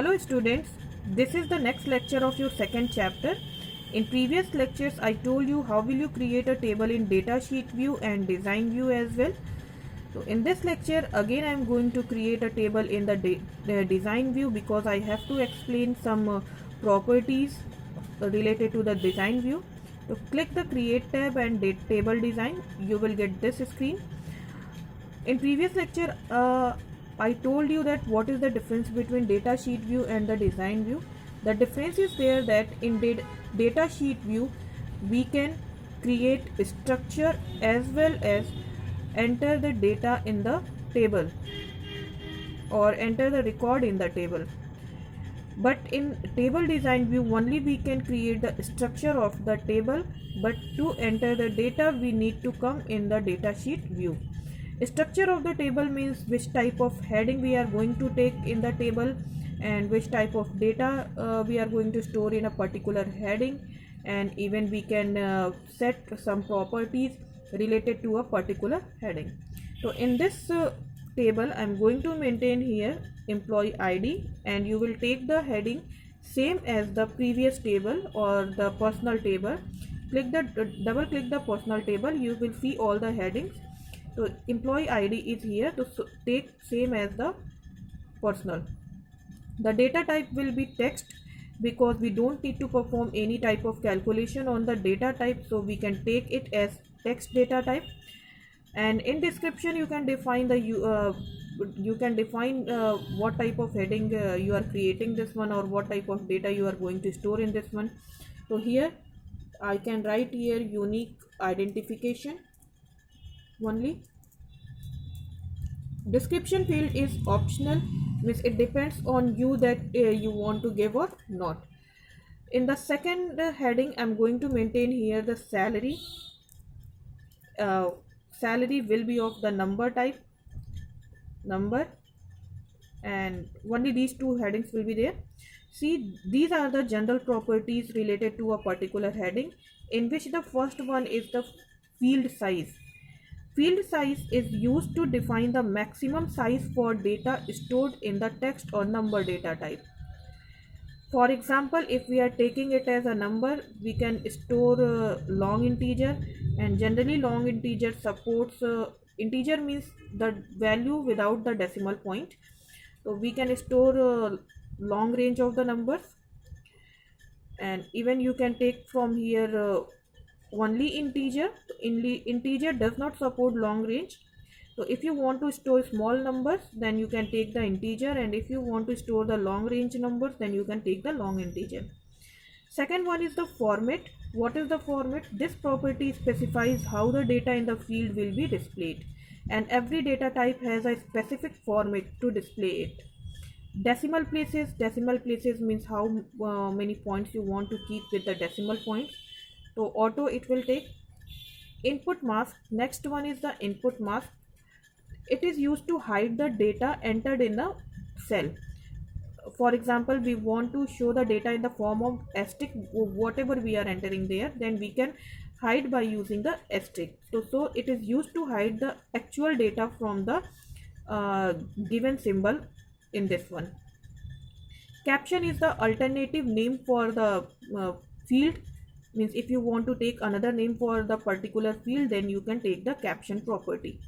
Hello students, this is the next lecture of your second chapter. In previous lectures I told you how will you create a table in datasheet view and design view as well. So in this lecture again I am going to create a table in the design view because I have to explain some properties related to the design view. So click the create tab and table design, you will get this screen. In previous lecture I told you that what is the difference between data sheet view and the design view. The difference is there that in data sheet view we can create structure as well as enter the data in the table or enter the record in the table. But in table design view only we can create the structure of the table, but to enter the data we need to come in the data sheet view. Structure of the table means which type of heading we are going to take in the table and which type of data we are going to store in a particular heading, and even we can set some properties related to a particular heading. So in this table I am going to maintain here employee ID, and you will take the heading same as the previous table or the personal table. Double click the personal table, you will see all the headings. So employee ID is here to take same as the personal. The data type will be text because we don't need to perform any type of calculation on the data type, so we can take it as text data type. And in description you can define what type of heading you are creating this one, or what type of data you are going to store in this one. So here I can write here unique identification only. Description field is optional, means it depends on you that you want to give or not. In the second heading I'm going to maintain here the salary. Salary will be of the number type, number, and only these two headings will be there. See, these are the general properties related to a particular heading, in which the first one is the field size. Field size is used to define the maximum size for data stored in the text or number data type. For example, if we are taking it as a number, we can store long integer, and generally long integer supports integer means the value without the decimal point. So we can store long range of the numbers, and even you can take from here only integer. Integer does not support long range. So if you want to store small numbers, then you can take the integer, and if you want to store the long range numbers, then you can take the long integer. Second one is the format. What is the format? This property specifies how the data in the field will be displayed, and every data type has a specific format to display it. Decimal places means how many points you want to keep with the decimal points. So auto it will take. Input mask, next one is the input mask. It is used to hide the data entered in the cell. For example, we want to show the data in the form of asterisk, whatever we are entering there, then we can hide by using the asterisk. So it is used to hide the actual data from the given symbol in this one. Caption is the alternative name for the field, means if you want to take another name for the particular field, then you can take the caption property.